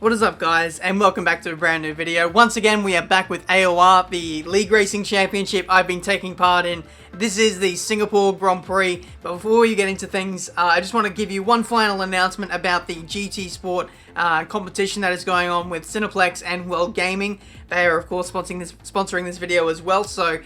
What is up, guys, and welcome back to a brand new video. Once again, we are back with AOR, the League Racing Championship I've been taking part in. This is the Singapore Grand Prix, but before you get into things, I just want to give you one final announcement about the GT Sport competition that is going on with Cineplex and World Gaming. They are, of course, sponsoring this video as well, so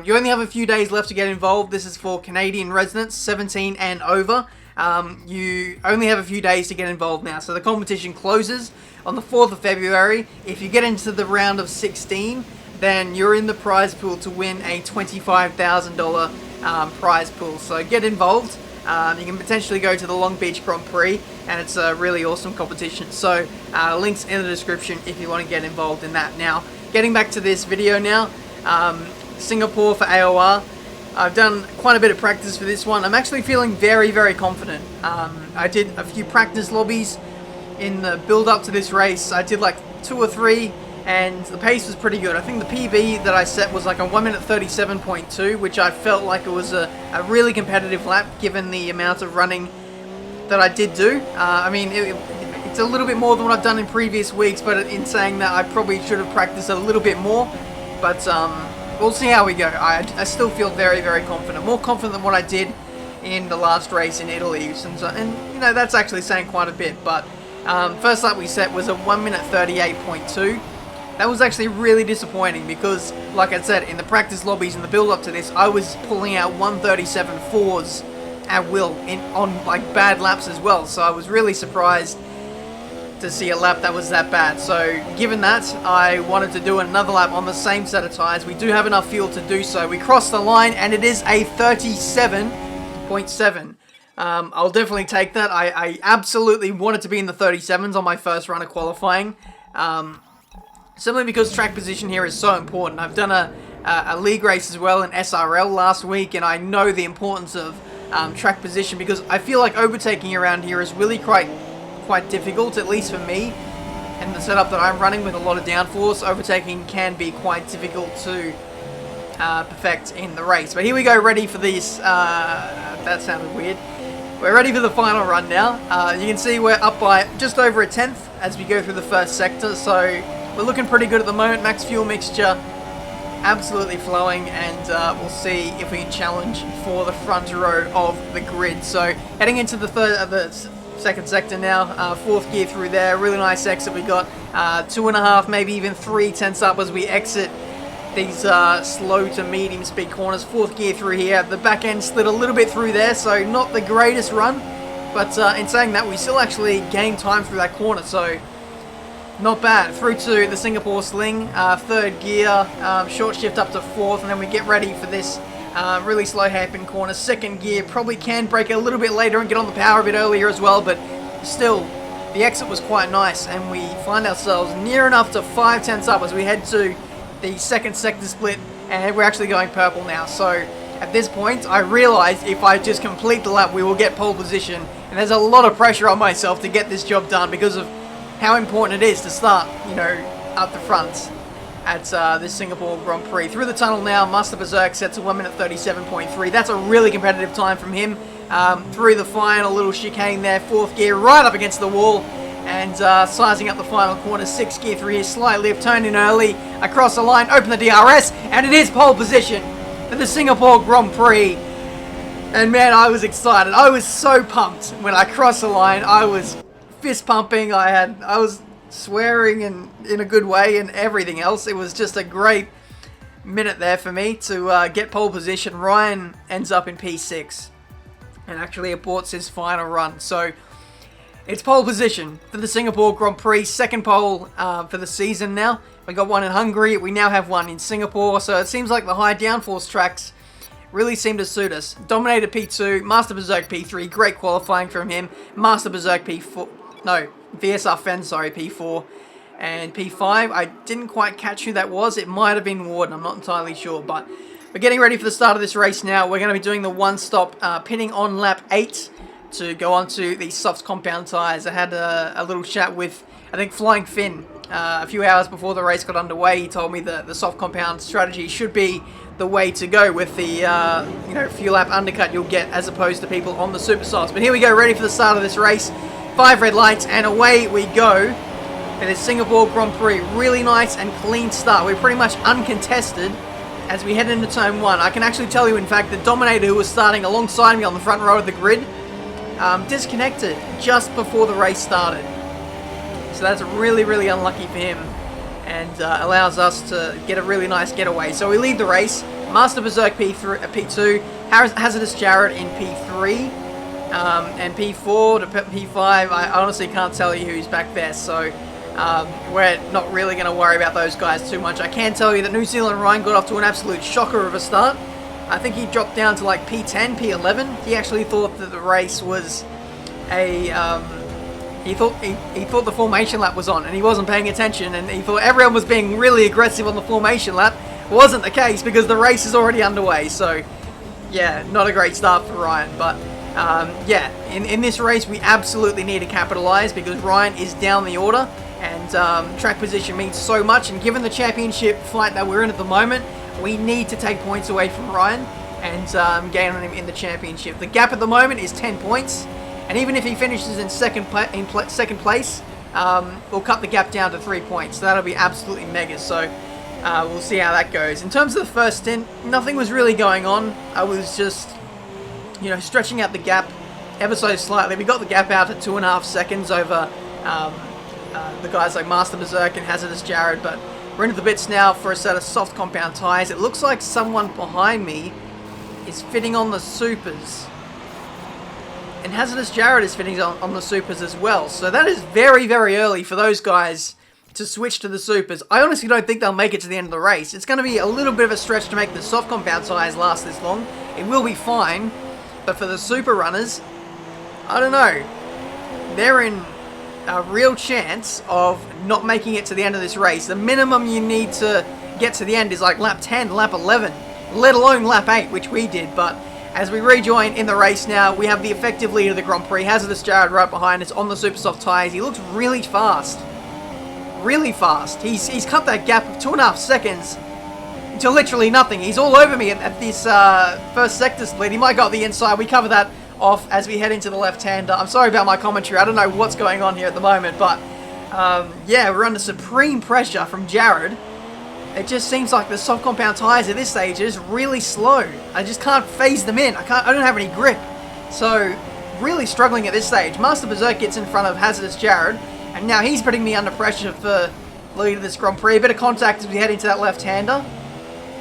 you only have a few days left to get involved. This is for Canadian residents, 17 and over. You only have a few days to get involved now, so the competition closes on the 4th of February. If you get into the round of 16, then you're in the prize pool to win a $25,000 prize pool. So get involved. You can potentially go to the Long Beach Grand Prix, and it's a really awesome competition. So links in the description if you want to get involved in that. Now, getting back to this video now, Singapore for AOR. I've done quite a bit of practice for this one. I'm actually feeling very, very confident. I did a few practice lobbies in the build-up to this race. I did like 2 or 3, and the pace was pretty good. I think the PB that I set was like a 1 minute 37.2, which I felt like it was a really competitive lap given the amount of running that I did do. I mean, it's a little bit more than what I've done in previous weeks, but in saying that, I probably should have practiced a little bit more. But we'll see how we go. I still feel very, very confident. More confident than what I did in the last race in Italy. And you know, that's actually saying quite a bit. But first lap we set was a 1 minute 38.2. That was actually really disappointing because, like I said, in the practice lobbies and the build-up to this, I was pulling out 137.4s at will on like bad laps as well. So I was really surprised to see a lap that was that bad. So given that, I wanted to do another lap on the same set of tyres. We do have enough fuel to do so. We crossed the line and it is a 37.7. I'll definitely take that. I absolutely wanted to be in the 37s on my first run of qualifying. Simply because track position here is so important. I've done a league race as well in SRL last week, and I know the importance of track position because I feel like overtaking around here is really quite difficult, at least for me. And the setup that I'm running with a lot of downforce, overtaking can be quite difficult to perfect in the race. But here we go, ready for this. That sounded weird. We're ready for the final run now. You can see we're up by just over a 10th as we go through the first sector, so we're looking pretty good at the moment. Max fuel mixture absolutely flowing, and we'll see if we can challenge for the front row of the grid. So heading into the second sector now, 4th gear through there, really nice exit. We got 2.5, maybe even 3 tenths up as we exit these slow to medium speed corners. 4th gear through here, the back end slid a little bit through there, so not the greatest run, but in saying that, we still actually gained time through that corner, so not bad. Through to the Singapore sling, 3rd gear, short shift up to 4th, and then we get ready for this really slow hairpin corner. 2nd gear, probably can brake a little bit later and get on the power a bit earlier as well, but still, the exit was quite nice, and we find ourselves near enough to 5 tenths up as we head to the second sector split, and we're actually going purple now. So at this point, I realized if I just complete the lap, we will get pole position, and there's a lot of pressure on myself to get this job done because of how important it is to start, you know, up the front at this Singapore Grand Prix. Through the tunnel now, Master Berserk sets a 1 minute 37.3. That's a really competitive time from him. Through the final little chicane there, 4th gear right up against the wall, and sizing up the final corner. 6th gear through here, slight lift, turn in early, across the line, open the DRS, and it is pole position for the Singapore Grand Prix. And man, I was excited. I was so pumped when I crossed the line. I was fist pumping. I was swearing and in a good way and everything else. It was just a great minute there for me to get pole position. Ryan ends up in P6 and actually aborts his final run. So it's pole position for the Singapore Grand Prix, 2nd pole for the season now. We got one in Hungary, we now have one in Singapore, so it seems like the high downforce tracks really seem to suit us. Dominator P2, Master Berserk P3, great qualifying from him. Master Berserk P4, no, VSR Fen, sorry, P4. And P5, I didn't quite catch who that was. It might have been Warden, I'm not entirely sure, but we're getting ready for the start of this race now. We're going to be doing the one-stop pitting on lap 8 to go on to the soft compound tyres. I had a little chat with, I think, Flying Finn a few hours before the race got underway. He told me that the soft compound strategy should be the way to go with the you know, few lap undercut you'll get as opposed to people on the super softs. But here we go, ready for the start of this race. 5 red lights, and away we go. for this Singapore Grand Prix. Really nice and clean start. We're pretty much uncontested as we head into turn 1. I can actually tell you, in fact, the Dominator, who was starting alongside me on the front row of the grid, disconnected just before the race started. So that's really, really unlucky for him, and allows us to get a really nice getaway. So we lead the race. Master Berserk P2, Hazardous Jared in P3, and P4 to P5. I honestly can't tell you who's back there, so we're not really going to worry about those guys too much. I can tell you that New Zealand Ryan got off to an absolute shocker of a start. I think he dropped down to like P10, P11. He actually thought that the race was a... He thought the formation lap was on, and he wasn't paying attention, and he thought everyone was being really aggressive on the formation lap. Wasn't the case, because the race is already underway. So yeah, not a great start for Ryan, but yeah, in this race we absolutely need to capitalize, because Ryan is down the order, and track position means so much, and given the championship fight that we're in at the moment, we need to take points away from Ryan and gain on him in the championship. The gap at the moment is 10 points. And even if he finishes in second place, we'll cut the gap down to 3 points. So that'll be absolutely mega. So we'll see how that goes. In terms of the first stint, nothing was really going on. I was just, you know, stretching out the gap ever so slightly. We got the gap out to 2.5 seconds over the guys like Master Berserk and Hazardous Jared. But we're into the bits now for a set of soft compound tyres. It looks like someone behind me is fitting on the supers. And Hazardous Jared is fitting on the supers as well. So that is very, very early for those guys to switch to the supers. I honestly don't think they'll make it to the end of the race. It's going to be a little bit of a stretch to make the soft compound tyres last this long. It will be fine. But for the super runners, I don't know. They're in a real chance of not making it to the end of this race. The minimum you need to get to the end is like lap 10, lap 11, let alone lap 8, which we did. But as we rejoin in the race now, we have the effective leader of the Grand Prix, Hazardous Jared, right behind us on the super soft tyres. He looks really fast. Really fast. He's cut that gap of 2.5 seconds to literally nothing. He's all over me at this first sector split. He might go up the inside. We cover that off as we head into the left-hander. I'm sorry about my commentary. I don't know what's going on here at the moment, but yeah, we're under supreme pressure from Jared. It just seems like the soft compound tyres at this stage is really slow. I just can't phase them in. I don't have any grip. So, really struggling at this stage. Master Berserk gets in front of Hazardous Jared, and now he's putting me under pressure for the lead of this Grand Prix. A bit of contact as we head into that left-hander.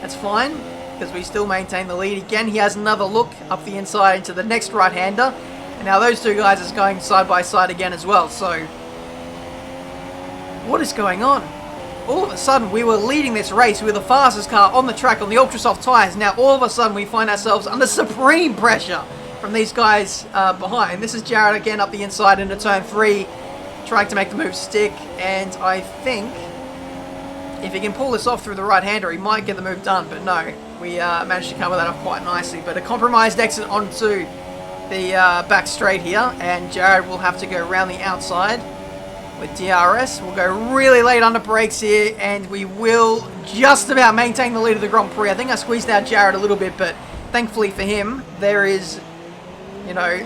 That's fine, because we still maintain the lead. Again, he has another look up the inside into the next right-hander. And now those two guys are going side by side again as well. So, what is going on? All of a sudden, we were leading this race. We were the fastest car on the track on the ultra soft tyres. Now, all of a sudden, we find ourselves under supreme pressure from these guys behind. This is Jared again up the inside into turn 3, trying to make the move stick. And I think if he can pull this off through the right-hander, he might get the move done. But no, we managed to cover that off quite nicely. But a compromised exit onto the back straight here. And Jared will have to go around the outside with DRS. We'll go really late under brakes here, and we will just about maintain the lead of the Grand Prix. I think I squeezed out Jared a little bit, but thankfully for him, there is, you know,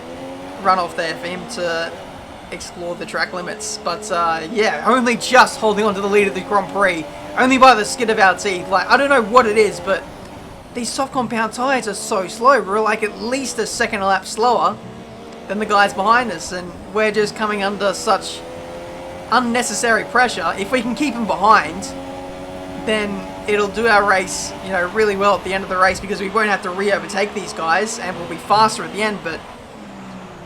runoff there for him to explore the track limits. But yeah, only just holding on to the lead of the Grand Prix, only by the skin of our teeth. Like, I don't know what it is, but these soft compound tyres are so slow. We're like at least a second a lap slower than the guys behind us, and we're just coming under such unnecessary pressure. If we can keep them behind, then it'll do our race, you know, really well at the end of the race, because we won't have to re-overtake these guys and we'll be faster at the end. But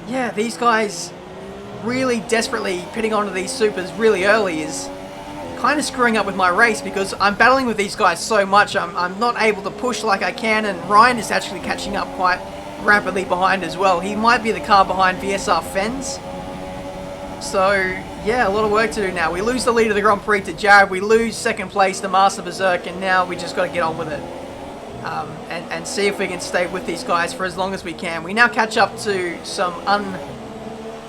yeah, these guys really desperately pitting onto these supers really early is kind of screwing up with my race, because I'm battling with these guys so much. I'm not able to push like I can, and Ryan is actually catching up quite rapidly behind as well. He might be the car behind VSR Fens. So yeah, a lot of work to do now. We lose the lead of the Grand Prix to Jared. We lose second place to Master Berserk, and now we just got to get on with it and see if we can stay with these guys for as long as we can. We now catch up to some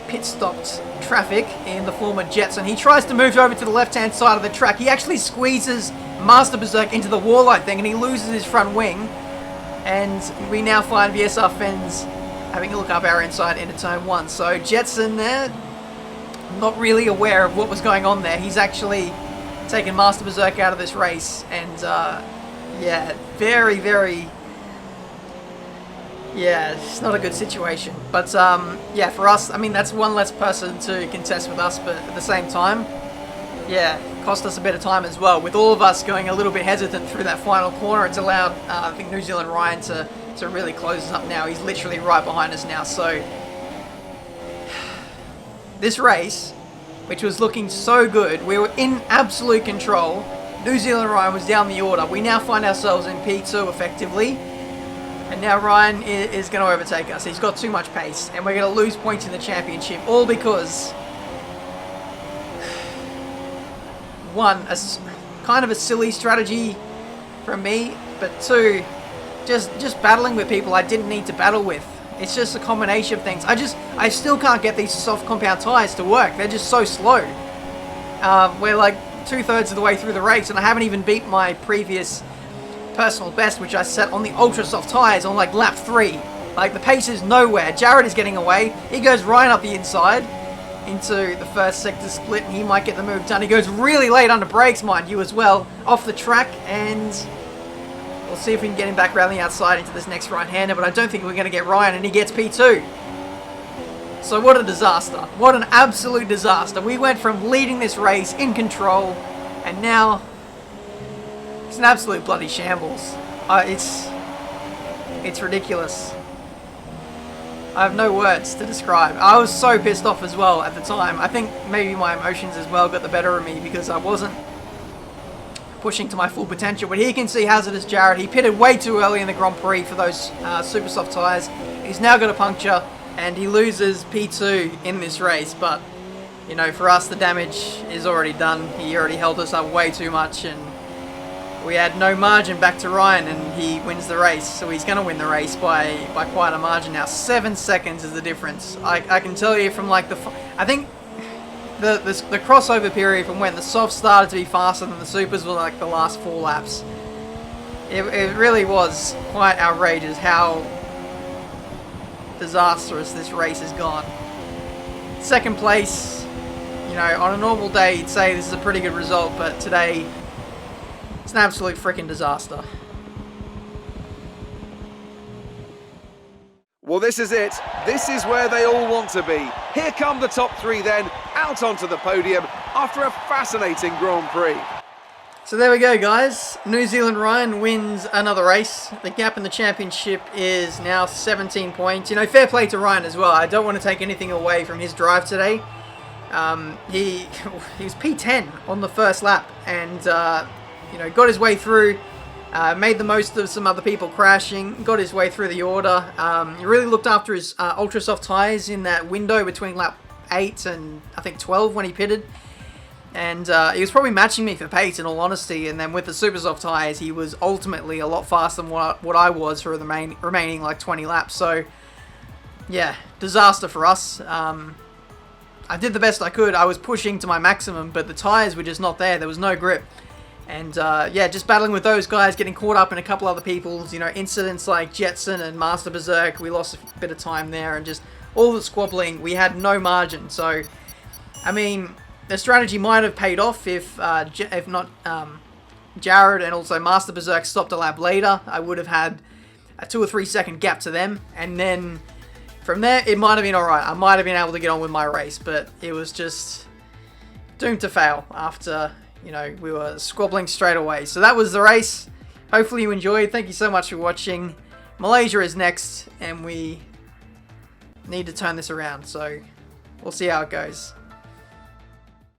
pit-stopped traffic in the form of Jetson. He tries to move over to the left-hand side of the track. He actually squeezes Master Berserk into the wall, I think, and he loses his front wing. And we now find VSR Fens having a look up our inside into turn 1. So Jetson there not really aware of what was going on there. He's actually taken Master Berserk out of this race, and yeah, very, very, yeah, it's not a good situation. But yeah, for us, I mean, that's one less person to contest with us, but at the same time, yeah, cost us a bit of time as well. With all of us going a little bit hesitant through that final corner, it's allowed, I think, New Zealand Ryan to really close us up now. He's literally right behind us now, so this race, which was looking so good, we were in absolute control. New Zealand Ryan was down the order. We now find ourselves in P2 effectively, and now Ryan is going to overtake us. He's got too much pace, and we're going to lose points in the championship, all because one, a kind of a silly strategy from me, but two, just battling with people I didn't need to battle with. It's just a combination of things. I still can't get these soft compound tires to work. They're just so slow. We're like 2/3 of the way through the race, and I haven't even beat my previous personal best, which I set on the ultra soft tires on like lap 3. Like, the pace is nowhere. Jared is getting away. He goes right up the inside into the first sector split, and he might get the move done. He goes really late under brakes, mind you, as well, off the track, and we'll see if we can get him back around the outside into this next right-hander, but I don't think we're going to get Ryan, and he gets P2. So what a disaster. What an absolute disaster. We went from leading this race in control, and now it's an absolute bloody shambles. It's ridiculous. I have no words to describe. I was so pissed off as well at the time. I think maybe my emotions as well got the better of me because I wasn't pushing to my full potential. But here you can see hazardous Jared. He pitted way too early in the Grand Prix for those super soft tyres. He's now got a puncture, and he loses P2 in this race. But, you know, for us, the damage is already done. He already held us up way too much, and we had no margin back to Ryan, and he wins the race. So he's going to win the race by quite a margin now. 7 seconds is the difference. I can tell you from like I think the crossover period from when the softs started to be faster than the supers was like the last 4 laps. It really was quite outrageous how disastrous this race has gone. Second place, you know, on a normal day you'd say this is a pretty good result, but today it's an absolute freaking disaster. Well, this is it. This is where they all want to be. Here come the top 3 then, out onto the podium after a fascinating Grand Prix. So there we go, guys. New Zealand Ryan wins another race. The gap in the championship is now 17 points. You know, fair play to Ryan as well. I don't want to take anything away from his drive today. He was P10 on the first lap, and you know, got his way through. Made the most of some other people crashing, got his way through the order. He really looked after his ultra soft tyres in that window between lap 8 and I think 12 when he pitted. And he was probably matching me for pace, in all honesty. And then with the super soft tyres, he was ultimately a lot faster than what I was for the remaining like 20 laps. So yeah, disaster for us. I did the best I could. I was pushing to my maximum, but the tyres were just not there. There was no grip. And yeah, just battling with those guys, getting caught up in a couple other people's, you know, incidents like Jetson and Master Berserk. We lost a bit of time there, and just all the squabbling. We had no margin. So, I mean, the strategy might have paid off if not Jared and also Master Berserk stopped a lap later. I would have had a 2 or 3 second gap to them, and then from there it might have been alright. I might have been able to get on with my race, but it was just doomed to fail after, you know, we were squabbling straight away. So that was the race. Hopefully you enjoyed. Thank you so much for watching. Malaysia is next, and we need to turn this around. So we'll see how it goes.